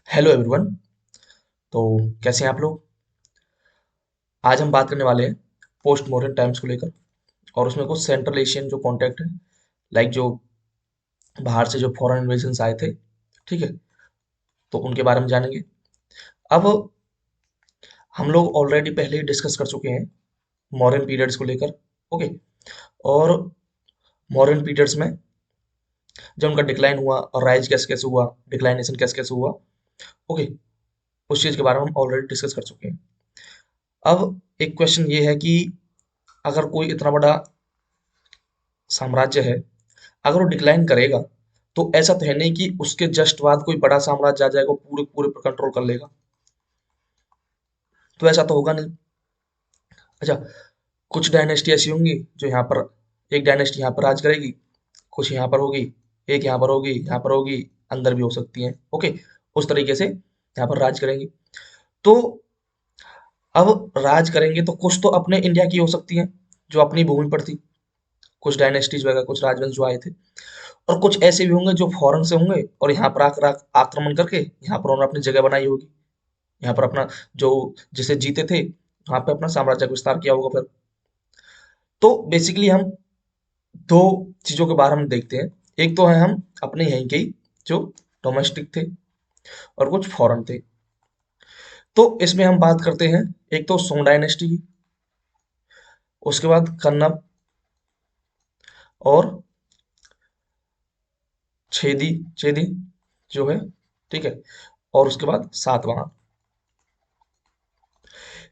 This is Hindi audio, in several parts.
Hello everyone. तो कैसे हैं आप लोग। आज हम बात करने वाले हैं पोस्ट मॉडर्न टाइम्स को लेकर, और उसमें कुछ सेंट्रल एशियन जो कॉन्टेक्ट है, लाइक जो बाहर से जो फॉरेन इन्वेजन्स आए थे, ठीक है, तो उनके बारे में जानेंगे। अब हम लोग ऑलरेडी पहले ही डिस्कस कर चुके हैं मॉडर्न पीरियड्स को लेकर। ओके। और मॉडर्न पीरियड्स में जब उनका डिक्लाइन हुआ और राइज कैसे कैसे हुआ, डिक्लाइनेशन कैसे कैसे हुआ, ओके, उस चीज़ के बारे में हम ऑलरेडी डिस्कस कर चुके हैं। अब एक क्वेश्चन ये है कि अगर कोई इतना बड़ा साम्राज्य है, अगर वो डिक्लाइन करेगा, तो ऐसा तो है नहीं कि उसके जस्ट बाद कोई बड़ा साम्राज्य आ जाएगा, वो पूरे पूरे पर कंट्रोल कर लेगा। तो ऐसा तो होगा नहीं। अच्छा, कुछ डायनेस्टी ऐसी होंगी जो यहाँ पर, एक डायनेस्टी यहाँ पर राज करेगी, कुछ यहाँ पर होगी, एक यहाँ पर होगी, यहाँ पर होगी, अंदर भी हो सकती है। ओके, उस तरीके से यहाँ पर राज करेंगी। तो अब राज करेंगे तो कुछ तो अपने इंडिया की हो सकती हैं, जो अपनी भूमि पर थी, कुछ डायनेस्टीज वगैरह, कुछ राजवंश जो आए थे। और कुछ ऐसे भी होंगे जो फॉरेन से होंगे और यहाँ पर आकर आक्रमण करके यहाँ पर उन्होंने अपनी जगह बनाई होगी, यहाँ पर अपना जो जिसे जीते थे वहां पे अपना साम्राज्य का विस्तार किया होगा फिर। तो बेसिकली हम दो चीजों के बारे में देखते हैं। एक तो है हम अपने यहीं के ही जो डोमेस्टिक थे, और कुछ फॉरेन थे। तो इसमें हम बात करते हैं एक तो सोंग डायनेस्टी की, उसके बाद कन्नम, और छेदी छेदी जो है, ठीक है, और उसके बाद सातवाहन।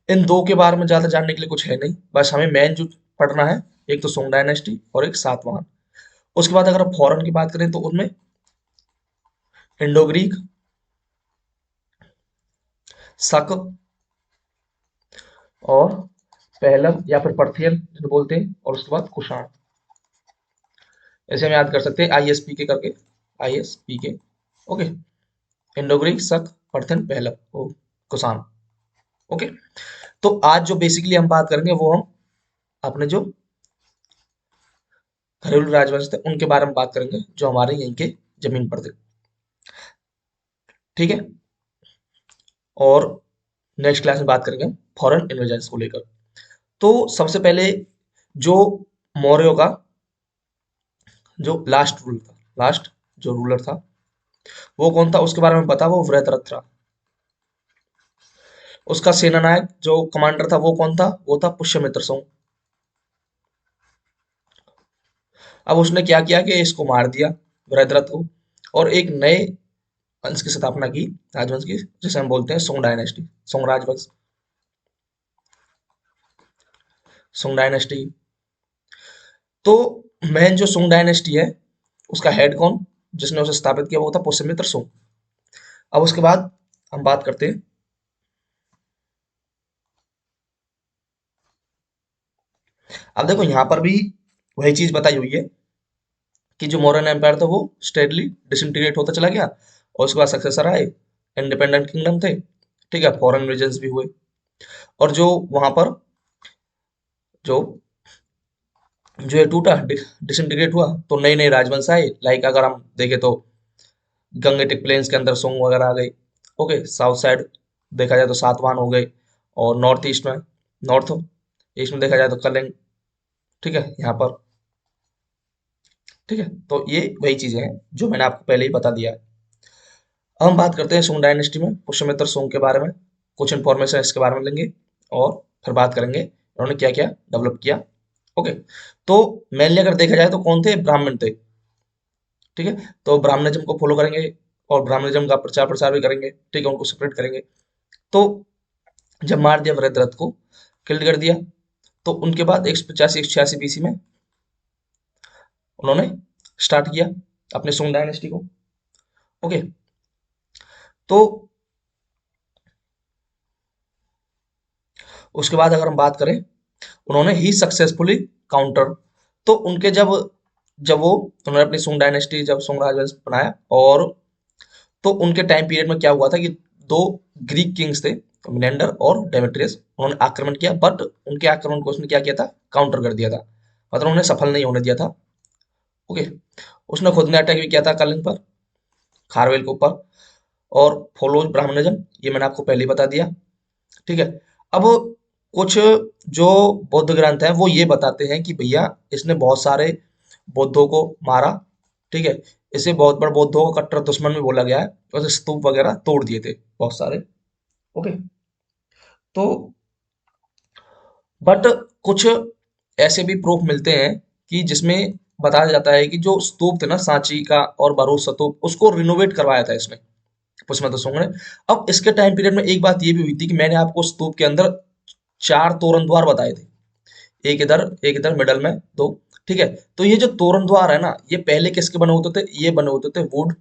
इन दो के बारे में ज्यादा जानने के लिए कुछ है नहीं, बस हमें मेन जो पढ़ना है, एक तो सोंग डायनेस्टी और एक सातवाहन। उसके बाद अगर फॉरेन की बात करें तो उनमें इंडो ग्रीक, शक, और पहलव या फिर पर्थियन जिन्हें बोलते हैं, और उसके बाद कुषाण। ऐसे हम याद कर सकते हैं आई एस पी के करके, आई एस पी के। ओके, इंडो ग्रीक, शक, पर्थियन, पहलव, ओ, कुषाण। ओके। तो आज जो बेसिकली हम बात करेंगे वो हम अपने जो घरेलू राजवंश थे उनके बारे में बात करेंगे, जो हमारे यहीं के जमीन पर थे। ठीक है। और नेक्स्ट क्लास में बात करेंगे हम फॉरेन इन्वेजन्स को लेकर। तो सबसे पहले जो मौर्यों का जो लास्ट रूल था, लास्ट जो रूलर था वो कौन था, उसके बारे में पता, वो वृत्रथ था। उसका सेना नायक जो कमांडर था वो कौन था, वो था पुष्यमित्र सोम। अब उसने क्या किया कि इसको मार दिया, वृत्रथ को, और एक नए वंश की स्थापना की, राजवंश की, जिसे हम बोलते हैं सोंग डायनेस्टी, सोंग राजवंश, सोंग डायनेस्टी। तो मेन जो सोंग डायनेस्टी है, उसका हेड कौन, जिसने उसे स्थापित किया, वो था पुष्यमित्र सोम। अब उसके बाद हम बात करते हैं। अब देखो यहाँ पर भी वही चीज बताई हुई है कि जो मौर्यन एम्पायर था वो स्टेडली डिसइंटीग्रेट होता चला गया, और उसके बाद सक्सेसर आए, इंडिपेंडेंट किंगडम थे, ठीक है, फॉरेन रीजन्स भी हुए। और जो वहां पर जो जो ये टूटा, डिसइंटीग्रेट हुआ, तो नए नए राजवंश आए। लाइक अगर हम देखें तो गंगेटिक प्लेन्स के अंदर सोंग वगैरह आ गई। ओके, साउथ साइड देखा जाए तो सातवाहन हो गए, और नॉर्थ ईस्ट में, नॉर्थ ईस्ट में देखा जाए तो कलिंग, ठीक है, यहाँ पर। ठीक है, तो ये वही चीजें हैं जो मैंने आपको पहले ही बता दिया है। अब हम बात करते हैं सोंग डायनेस्टी में पुष्यमित्र सोंग के बारे में, कुछ इंफॉर्मेशन इसके बारे में लेंगे, और फिर बात करेंगे उन्होंने क्या क्या डेवलप किया। ओके। तो मेनली अगर देखा जाए तो कौन थे, ब्राह्मण थे। ठीक है, तो ब्राह्मणिज्म को फॉलो करेंगे, और ब्राह्मणिज्म का प्रचार प्रसार भी करेंगे, ठीक है, उनको सेपरेट करेंगे। तो जब मार दिया वृत्रथ को, किल्ड कर दिया, तो उनके बाद 185 186 बीसी में उन्होंने स्टार्ट किया अपने सोंग डायनेस्टी को। ओके। तो उसके बाद अगर हम बात करें, उन्होंने ही सक्सेसफुली काउंटर, तो उनके जब जब वो उन्होंने अपनी सोंग डायनेस्टी, जब सोंग राजवंश बनाया, और तो उनके टाइम पीरियड में क्या हुआ था कि दो ग्रीक किंग्स थे, मिनेंडर और डेमेट्रियस, उन्होंने आक्रमण किया, बट उनके आक्रमण को उसने क्या किया था, काउंटर कर दिया था, मतलब उन्हें सफल नहीं होने दिया था। ओके। उसने खुद ने अटैक भी किया था कलिंग पर, खारवेल के ऊपर, और फॉलोज ब्राह्मणिज्म, ये मैंने आपको पहले ही बता दिया। ठीक है। अब कुछ जो बौद्ध ग्रंथ हैं वो ये बताते हैं कि भैया इसने बहुत सारे बौद्धों को मारा। ठीक है। इसे बहुत बड़ा बौद्धों का कट्टर दुश्मन भी बोला गया है, और स्तूप वगैरह तोड़ दिए थे बहुत सारे। ओके। तो बट कुछ ऐसे भी प्रूफ मिलते हैं कि जिसमें बताया जाता है कि जो स्तूप थे ना सांची का और भरूच स्तूप, उसको रिनोवेट करवाया था इसने, पुष्यमित्र सुंग ने। अब इसके टाइम पीरियड में एक बात ये भी हुई थी कि मैंने आपको स्तूप के अंदर 4 तोरण द्वार बताए थे, एक इधर मिडल में 2। ठीक है। तो ये जो तोरण द्वार है ना, ये पहले किसके बने होते थे? ये बने होते थे वुड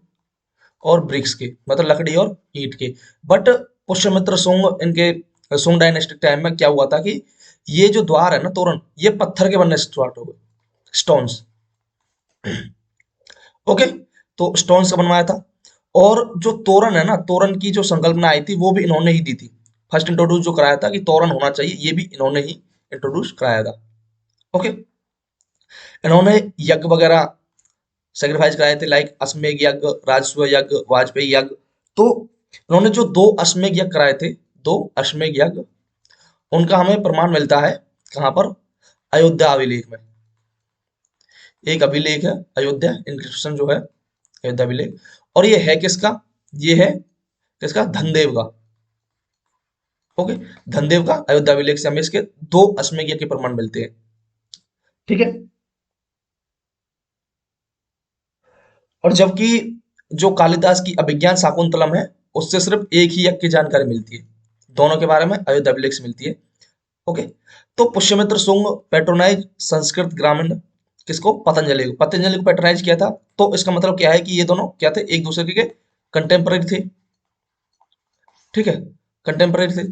और ब्रिक्स के, मतलब लकड़ी और ईंट के। बट पुष्यमित्र सुंग, इनके सुंग डायनेस्टिक टाइम में क्या हुआ था कि ये जो द्वार है ना, तोरण, ये पत्थर के बनने स्टार्ट हो गए, स्टोन्स। ओके। तो स्टोन से बनवाया था। और जो तोरण है ना, तोरण की जो संकल्पना आई थी वो भी इन्होंने ही दी थी। फर्स्ट इंट्रोड्यूस जो कराया था कि तोरण होना चाहिए, ये भी इन्होंने ही इंट्रोड्यूस कराया था। ओके। इन्होंने यज्ञ वगैरह सेक्रीफाइस कराए थे, लाइक अश्वमेध यज्ञ, राजस्व यज्ञ, वाजपेयी यज्ञ। तो इन्होंने जो 2 अश्वमेध यज्ञ कराए थे, 2 अश्वमेध यज्ञ, उनका हमें प्रमाण मिलता है कहाँ पर? अयोध्या अभिलेख में। एक अभिलेख है अयोध्या इंस्क्रिप्शन जो है, अयोध्या अभिलेख। और ये है किसका? ये है किसका? धनदेव का। ओके। धनदेव का अयोध्या अभिलेख से हमें इसके 2 अश्वमेध यज्ञ के प्रमाण मिलते हैं। ठीक है। और जबकि जो कालिदास की अभिज्ञान शाकुंतलम है, उससे सिर्फ एक ही यज्ञ की जानकारी मिलती है, दोनों के बारे में अयोध्या अभिलेख से मिलती है। ओके। तो पुष्यमित्र शुंग पेट्रोनाइज संस्कृत ग्रामीण किसको? पतंजलि को पेट्रोनाइज किया था। तो इसका मतलब क्या है कि ये दोनों क्या थे? एक दूसरे के कंटेम्पररी थे। ठीक है। कंटेम्पररी थे।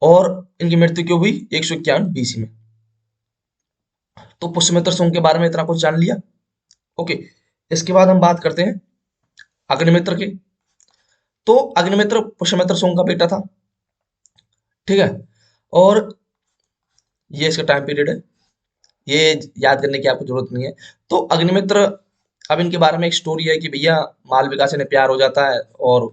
और इनकी मृत्यु क्यों हुई? 151 बीसी में। तो पुष्यमित्र शुंग के बारे में इतना कुछ जान लिया। ओके। इसके बाद हम बात करते हैं अग्निमित्र की। तो अग्निमित्र पुष्यमित्र शुंग का बेटा था। ठीक है। और ये इसका टाइम पीरियड है, ये याद करने की आपको जरूरत नहीं है। तो अग्निमित्र, अब इनके बारे में एक स्टोरी है कि भैया मालविका से इन्हें प्यार हो जाता है। और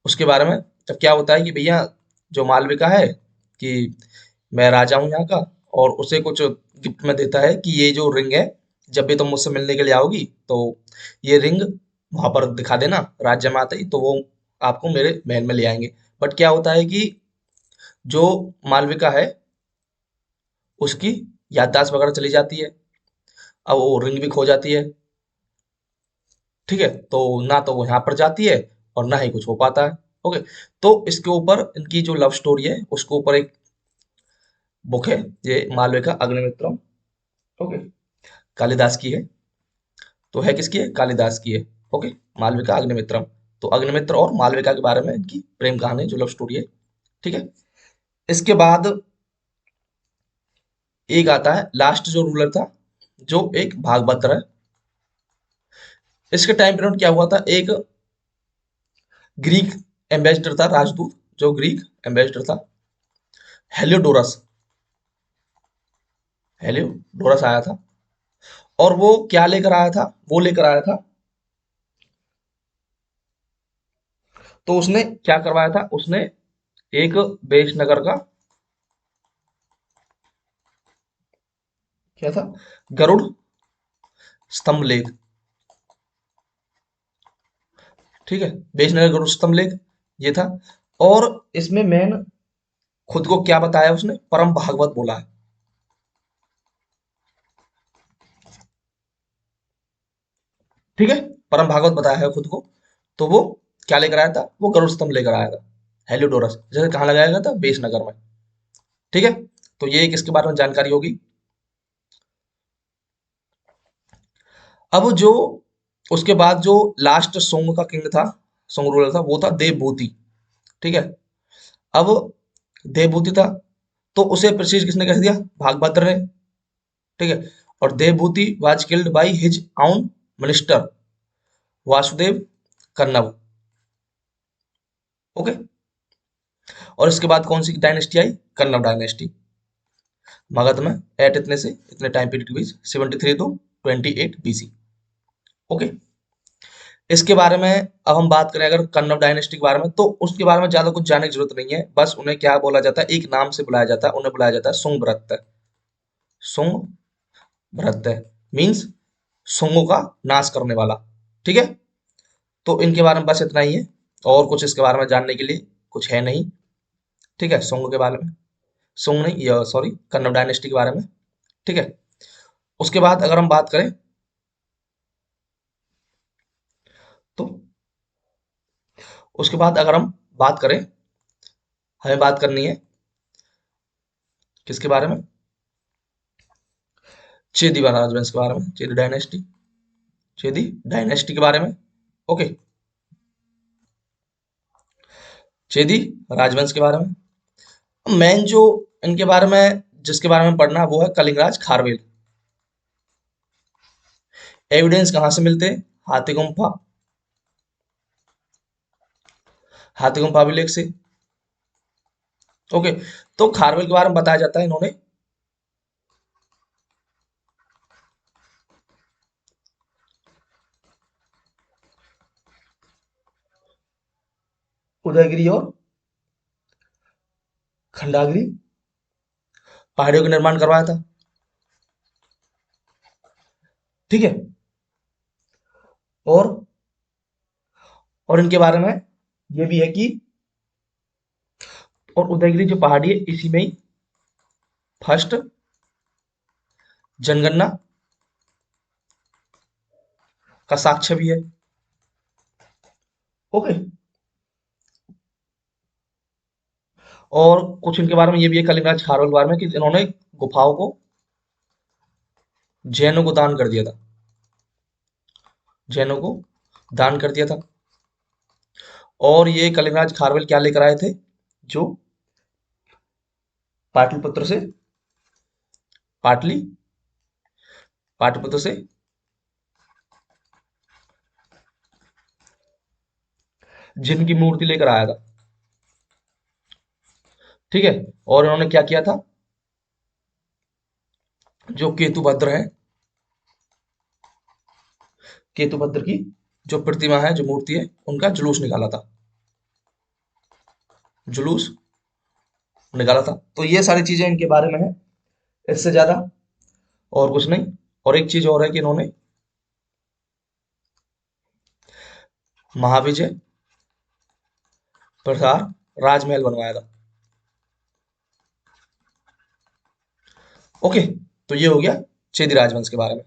उसके बारे में तब क्या होता है कि भैया जो मालविका है कि मैं राजा हूँ यहाँ का, और उसे कुछ गिफ्ट में देता है कि ये जो रिंग है, जब भी तुम मुझसे मिलने के लिए आओगी तो ये रिंग वहां पर दिखा देना, राज्य में आते ही तो वो आपको मेरे महल में ले आएंगे। बट क्या होता है कि जो मालविका है उसकी याददाश्त वगैरह चली जाती है, अब वो रिंग भी खो जाती है। ठीक है। तो ना तो वो यहाँ पर जाती है और ना ही कुछ हो पाता है। ओके। तो इसके ऊपर इनकी जो लव स्टोरी है उसके ऊपर एक बुक है, ये मालविका अग्निमित्रम। ओके। कालिदास की है। तो है किसकी है? कालिदास की है। ओके। मालविका अग्निमित्रम। तो अग्निमित्र और मालविका के बारे में इनकी प्रेम कहानी जो लव स्टोरी है। ठीक है। इसके बाद एक आता है लास्ट जो रूलर था, जो एक भागभद्र है। इसके टाइम पीरियड क्या हुआ था? एक ग्रीक एम्बेसडर था, राजदूत, जो ग्रीक एम्बेसडर था, हेलियोडोरस। हेलियोडोरस आया था। और वो क्या लेकर आया था? वो लेकर आया था, तो उसने क्या करवाया था? उसने एक बेशनगर का क्या था? गरुड़ स्तंभ लेख। ठीक है। बेशनगर गरुड़ स्तंभ लेख ये था। और इसमें मैंने खुद को क्या बताया? उसने परम भागवत बोला है। ठीक है। परम भागवत बताया है खुद को। तो वो क्या लेकर आया था? वो गरुड़ स्तंभ लेकर आया था, हेलियोडोरस। जैसे कहाँ लगाया गया था? बेशनगर में। ठीक है। तो ये एक इसके बारे में जानकारी होगी। अब जो उसके बाद जो लास्ट सोंग का किंग था, सोंग रूलर था, वो था देवभूति। ठीक है। अब देवभूति था, तो उसे प्रसिद्ध किसने कह दिया? भागभद्र ने। ठीक है। और Devabhuti was killed by his आउन मिनिस्टर वासुदेव कन्नव। ओके। और इसके बाद कौन सी डायनेस्टी आई? कन्नव डायनेस्टी। मगध में एट इतने से इतने टाइम पीरियड के बीच 73 टू 28 बीसी। ओके। इसके बारे में अब हम बात करें अगर कन्नौज डायनेस्टी के बारे में, तो उसके बारे में ज्यादा कुछ जानने की जरूरत नहीं है। बस उन्हें क्या बोला जाता है, एक नाम से बुलाया जाता है, उन्हें बुलाया जाता है सुंग भ्रत मीन्स सुंगों का नाश करने वाला। ठीक है, तो इनके बारे में बस इतना ही है, और कुछ इसके बारे में जानने के लिए कुछ है नहीं। ठीक है, सुंग के बारे में, सुंग नहीं, सॉरी, कन्नौज डायनेस्टी के बारे में। ठीक है, उसके बाद अगर हम बात करें तो उसके बाद अगर हम बात करें, हमें बात करनी है किसके बारे में, चेदी राजवंश के बारे में, चेदी डायनेस्टी के बारे में। ओके, चेदी राजवंश के बारे में मेन जो इनके बारे में जिसके बारे में पढ़ना है वो है कलिंगराज खारवेल। एविडेंस कहाँ से मिलते हैं, हाथीगुम्फा, हाथीगुम्फा अभिलेख से। ओके, तो खारवेल के बारे में बताया जाता है इन्होंने उदयगिरी और खंडागिरी पहाड़ियों का निर्माण करवाया था। ठीक है, और इनके बारे में ये भी है कि और उदयगिरी जो पहाड़ी है इसी में ही फर्स्ट जनगणना का साक्ष्य भी है। ओके, और कुछ इनके बारे में ये भी है कलिंगराज खारवेल के बारे में कि इन्होंने गुफाओं को जैनों को दान कर दिया था, जैनों को दान कर दिया था। और ये कलिंगराज खारवेल क्या लेकर आए थे, जो पाटलिपुत्र से पाटली पाटलिपुत्र से जिनकी मूर्ति लेकर आया था। ठीक है, और इन्होंने क्या किया था, जो केतुभद्र है, केतुभद्र की जो प्रतिमा है, जो मूर्ति है, उनका जुलूस निकाला था, जुलूस निकाला था। तो ये सारी चीजें इनके बारे में है, इससे ज्यादा और कुछ नहीं। और एक चीज और है कि इन्होंने महाविजय प्रसार राजमहल बनवाया था। ओके, तो ये हो गया चेदी राजवंश के बारे में।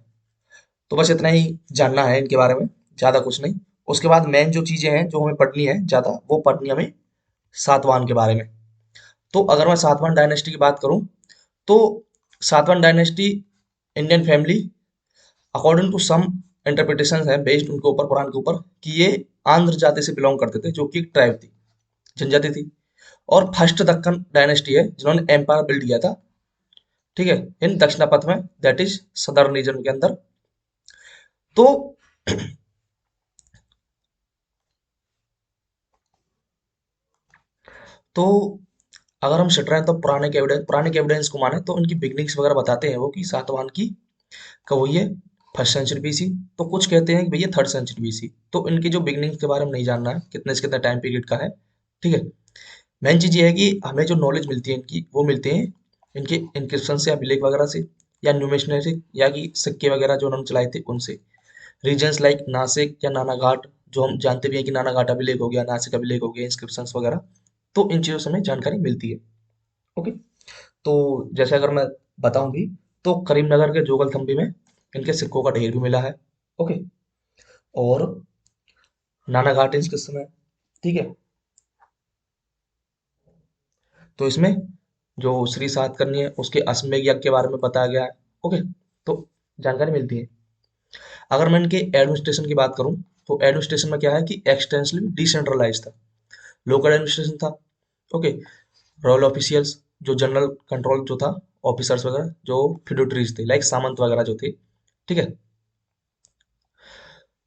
तो बस इतना ही जानना है इनके बारे में, ज्यादा कुछ नहीं। उसके बाद मेन जो चीजें हैं जो हमें पढ़नी है ज्यादा, वो पढ़नी है हमें सातवाहन के बारे में। तो अगर मैं सातवाहन डायनेस्टी की बात करूं, तो Satavahana dynasty Indian family according to some interpretation है बेस्ड उनके ऊपर, कुरान के ऊपर, कि ये आंध्र जाति से बिलोंग करते थे, जो कि एक ट्राइब थी, जनजाति थी। और फर्स्ट दक्कन डायनेस्टी है जिन्होंने एम्पायर बिल्ड किया था। ठीक है, इन दक्षिणापथ में, दैट इज सदर्न रीजन के अंदर। तो तो अगर हम सट रहे हैं तो पुराने के एविडेंस को माने तो इनकी बिगनिंग्स वगैरह बताते हैं वो कि सातवाहन की कब हुई है, फर्स्ट सेंचुरी बीसी। तो कुछ कहते हैं कि भैया थर्ड सेंचुरी बीसी। तो इनकी जो बिगनिंग के बारे में नहीं जानना है कितने से कितना टाइम पीरियड का है। ठीक है, मेन चीज ये है कि हमें जो नॉलेज मिलती है इनकी, वो मिलते हैं इनके इंक्रिप्शन से या अभिलेख वगैरह से, या न्यूमेशनरी या कि सिक्के वगैरह जो उन्होंने चलाए थे उनसे। रीजन्स लाइक नासिक या नानाघाट, जो हम जानते भी हैं कि नानाघाट अभिलेख हो गया, नासिक अभिलेख हो गया, इंस्क्रिप्शन वगैरह। तो इन चीजों से हमें जानकारी मिलती है। ओके, तो जैसे अगर मैं बताऊं भी, तो करीमनगर के जोगलथम्बी में इनके सिक्कों का ढेर भी मिला है। ओके, और नानाघाट इंस्क्रिप्शन है। ठीक है, तो इसमें जो श्री सातकर्णी है उसके अश्वमेध यज्ञ के बारे में बताया गया है। ओके, तो जानकारी मिलती है। अगर मैं इनके एडमिनिस्ट्रेशन की बात करूं, तो एडमिनिस्ट्रेशन में क्या है कि एक्सटेंसिवली डिसेंट्रलाइज था, लोकल एडमिनिस्ट्रेशन था। ओके, रॉयल ऑफिशियल्स, जो जनरल कंट्रोल जो था, ऑफिसर्स वगैरह जो फ्यूडेटरीज थे, लाइक सामंत वगैरह जो थे। ठीक है,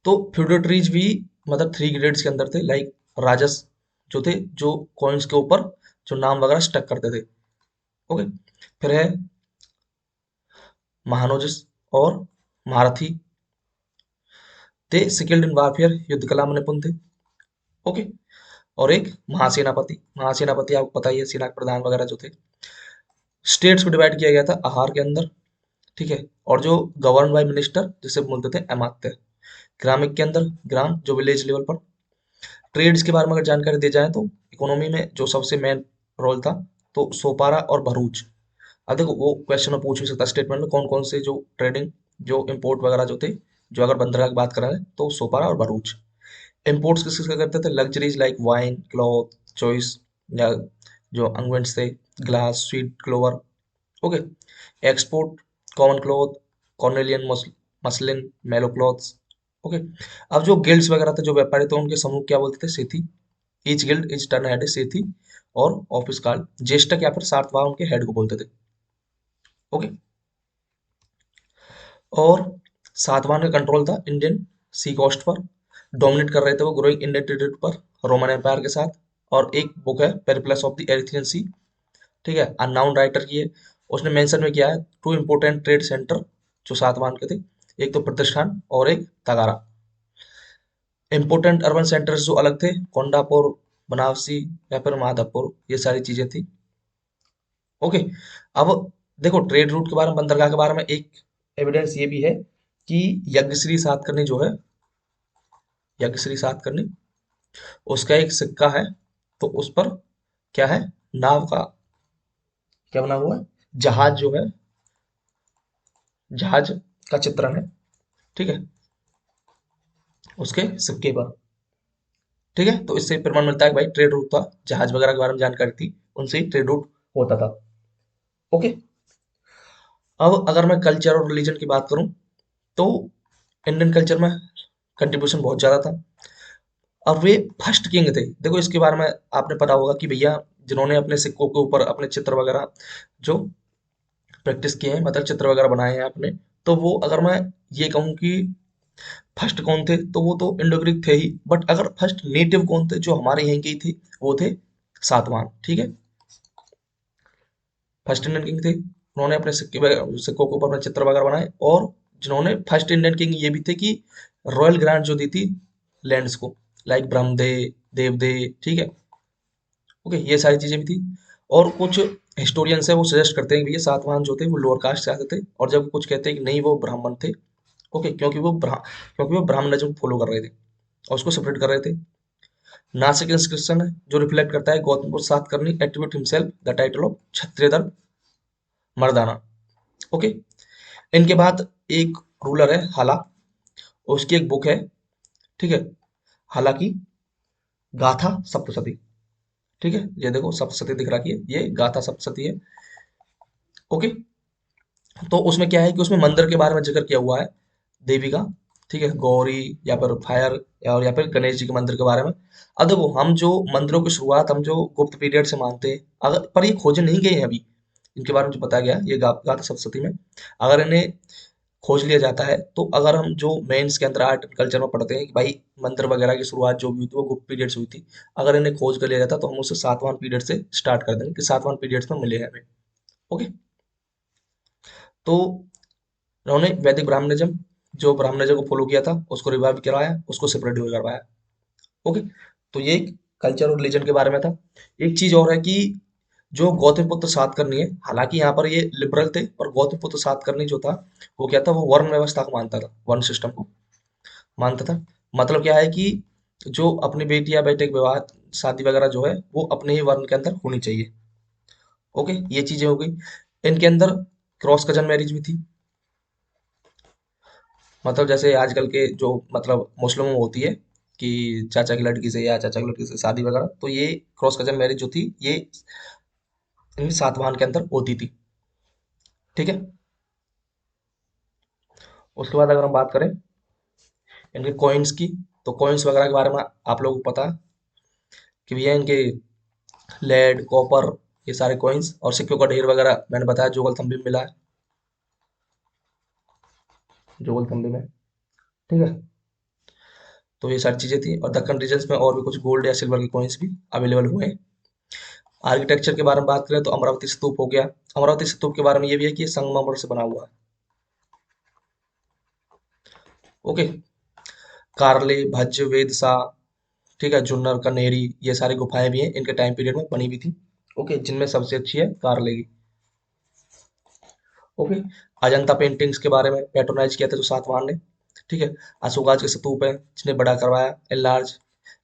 तो फ्यूडेटरीज भी मतलब थ्री ग्रेड्स के अंदर थे, लाइक राजस जो थे, जो कॉइन्स के ऊपर जो नाम वगैरह स्टक करते थे। ओके, फिर है महानोजिस और महारथी, थे स्किल्ड इन वारफेयर, युद्ध कला में निपुण थे। ओके। और एक महासेनापति, महासेनापति आपको पता ही है, सेना के प्रधान वगैरह जो थे। स्टेट्स को डिवाइड किया गया था आहार के अंदर, ठीक है। और जो गवर्न बाय मिनिस्टर, जिसे बोलते थे अमात्य। ग्रामिक के अंदर, ग्राम जो विलेज लेवल पर। ट्रेड्स के बारे में अगर जानकारी दी जाए तो इकोनॉमी में जो सबसे मेन रोल था तो सोपारा और भरूच। अब देखो वो क्वेश्चन में पूछ भी सकता स्टेटमेंट में कौन कौन से जो ट्रेडिंग जो इम्पोर्ट वगैरह जो थे, जो अगर बंदरगाह की बात करें तो सोपारा और भरूच। इम्पोर्ट्स किस किसका करते थे? Luxuries like wine, cloth, choice या जो अंगवेंट्स थे, glass, sweet, clover. Okay. Export common cloth, कॉर्नेलियन muslin, मेलो क्लॉथ्स। ओके। अब जो गिल्ड्स वगैरह थे, जो व्यापारी थे, उनके समूह क्या बोलते थे? Sethi. Each guild is turn head Sethi. और ऑफिस कार्ड ज्येष्ठक या फिर सातवां उनके हेड को बोलते थे। ओके। और सातवां का कंट्रोल था इंडियन सी कोस्ट पर। डोमिनेट कर रहे थे वो ग्रोइंग इंडियन टेरिटरी पर रोमन एम्पायर के साथ। और एक बुक है पेरिप्लस ऑफ द एरिथ्रियन सी, ठीक है, अननाउन राइटर की है। उसने मेंशन में किया है टू इम्पोर्टेंट ट्रेड सेंटर जो सातवाहन के थे, एक तो प्रतिष्ठान और एक तगारा। इम्पोर्टेंट अर्बन सेंटर्स जो अलग थे, कोंडापुर, बनारसी या फिर माधवपुर, ये सारी चीजें थी। ओके। अब देखो ट्रेड रूट के बारे में, बंदरगाह के बारे में एक एविडेंस ये भी है कि यज्ञश्री सातकर्णी जो है, यज्ञश्री सातकर्णी, उसका एक सिक्का है। तो उस पर क्या है? नाव का क्या बना हुआ है? जहाज जो है, जहाज का चित्रण है, ठीक है, उसके सिक्के पर। ठीक है, तो इससे प्रमाण मिलता है कि भाई ट्रेड रूट था, जहाज वगैरह के बारे में जानकारी थी, उनसे ही ट्रेड रूट होता था। ओके। अब अगर मैं कल्चर और रिलीजन की बात करूं तो इंडियन कल्चर में कंट्रीब्यूशन बहुत ज्यादा था। और वे फर्स्ट किंग थे। देखो इसके बारे में आपने पता होगा कि भैया जिन्होंने अपने सिक्कों के ऊपर अपने चित्र वगैरह जो प्रैक्टिस किए हैं, मतलब चित्र वगैरह बनाए हैं आपने, तो वो अगर मैं ये कहूँ कि फर्स्ट कौन थे तो वो तो इंडो ग्रीक थे ही, बट अगर फर्स्ट नेटिव कौन थे जो हमारे यहाँ के ही थे, वो थे सातवाहन। ठीक है, फर्स्ट इंडियन किंग थे। उन्होंने अपने सिक्कों के ऊपर अपने चित्र वगैरह बनाए। और जिन्होंने फर्स्ट इंडियन किंग ये भी थे कि रॉयल ग्रांट जो दी थी लैंड्स को, लाइक ब्रह्मदे, देवदे, ठीक है। ओके, ये सारी चीजें भी थी। और कुछ हिस्टोरियंस है वो सजेस्ट करते हैं कि भैया सातवाहन जो थे वो लोअर कास्ट से आते थे, और जब कुछ कहते हैं कि नहीं वो ब्राह्मण थे। ओके, क्योंकि वो ब्राह्मणिज्म को फॉलो कर रहे थे और उसको सेपरेट कर रहे थे। नासिक इंस्क्रिप्शन है जो रिफ्लेक्ट करता है Gautam Buddha Satakarni attribute himself the title of Kshatriya Mardana. Okay. इनके बाद एक रूलर है हाला, उसकी एक बुक है, ठीक है, हालांकि गाथा सप्तशती। ठीक है, ये देखो सप्तशती दिख रखी है, ये गाथा सप्तशती है। ओके। तो उसमें क्या है कि उसमें मंदिर के बारे में जिक्र किया हुआ है, देवी का, ठीक है, गौरी या फिर फायर, या फिर गणेश जी के मंदिर के बारे में। अब देखो हम जो मंदिरों की शुरुआत हम जो गुप्त पीरियड से मानते हैं, अगर पर ये खोजे नहीं गए हैं अभी, इनके बारे में जो बताया गया है, ये गाथा सप्तशती में अगर इन्हें खोज लिया जाता है, तो अगर हम जो मेंस के अंदर आर्ट एंड कल्चर में पढ़ते हैं कि भाई मंदिर वगैरह की शुरुआत जो भी हुई थी वो गुप्त पीरियड से हुई थी, अगर इन्हें खोज कर लिया जाता तो हम उसे सातवां पीरियड से स्टार्ट कर देंगे कि सातवां पीरियड में मिले हैं हमें। ओके। तो उन्होंने वैदिक ब्राह्मणिज्म, जो ब्राह्मणिज्म को फॉलो किया था, उसको रिवाइव करवाया, उसको सेपरेट करवाया। ओके। तो ये कल्चर और रिलीजन के बारे में था। एक चीज और है कि जो गौतमपुत्र सातकर्णी है, हालांकि यहाँ पर ये लिबरल थे, पर गौतमपुत्र सातकर्णी जो था वो क्या था, वो वर्ण व्यवस्था को मानता था, वर्ण सिस्टम को मानता था। मतलब क्या है कि जो अपनी बेटी या बेटे के विवाह शादी वगैरह जो है वो अपने ही वर्ण के अंदर होनी चाहिए। ओके, ये चीजें हो गई। इनके अंदर क्रॉस कजन मैरिज भी थी। मतलब जैसे आजकल के जो मतलब मुस्लिमों में होती है कि चाचा की लड़की से या चाचा की लड़की से शादी वगैरह, तो ये क्रॉस कजन मैरिज जो थी ये इन सातवाहन के अंदर होती थी। ठीक है। उसके बाद अगर हम बात करें इनके कॉइन्स की, तो कॉइन्स वगैरह के बारे में आप लोगों को पता है कि भैया इनके लेड, कॉपर, ये सारे कॉइन्स और सिक्कों का ढेर वगैरह मैंने बताया जोगल थम्बी में मिला है, जोगल थम्बी में। ठीक है, तो ये सारी चीजें थी। और दक्कन रीजन्स में और भी कुछ गोल्ड या सिल्वर के कॉइन्स भी अवेलेबल हुए हैं। आर्किटेक्चर के बारे में बात करें तो अमरावती स्तूप हो गया। अमरावती स्तूप के बारे में ये भी है कि ये संगमरमर से बना हुआ है। ओके। कारले, भज्ज, वेदसा, ठीक है, जुन्नर, कन्हेरी, ये सारी गुफाएं भी हैं, इनके टाइम पीरियड में बनी हुई थी। ओके, जिनमें सबसे अच्छी है कारले की। ओके, अजंता पेंटिंग्स के बारे में पेट्रोनाइज किया था जो सातवाहन ने। ठीक है, अशोकाज के स्तूप है जिन्हें बड़ा करवाया, enlarge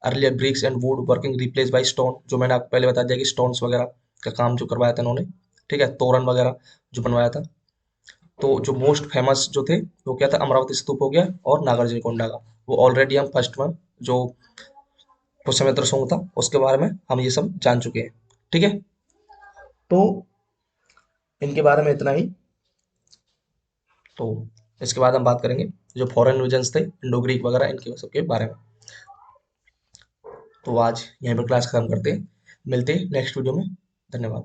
earlier bricks and wood working replace by stone, जो मैंने आपको पहले बता दिया कि स्टोन्स वगैरह का काम जो करवाया था इन्होंने। ठीक है, तोरण वगैरह जो बनवाया था। तो जो मोस्ट फेमस जो थे वो क्या था, अमरावती स्तूप हो गया और नागार्जुन कोंडा का। वो ऑलरेडी हम फर्स्ट में जो पुष्यमित्र सॉन्ग था उसके बारे में हम ये सब जान चुके हैं। ठीक है, तो इनके बारे में इतना ही। तो इसके बाद हम बात करेंगे जो फॉरेन विजन्स थे इंडो ग्रीक वगैरह, इनके सबके बारे में। तो आज यहीं पर क्लास खत्म करते हैं, मिलते हैं नेक्स्ट वीडियो में। धन्यवाद।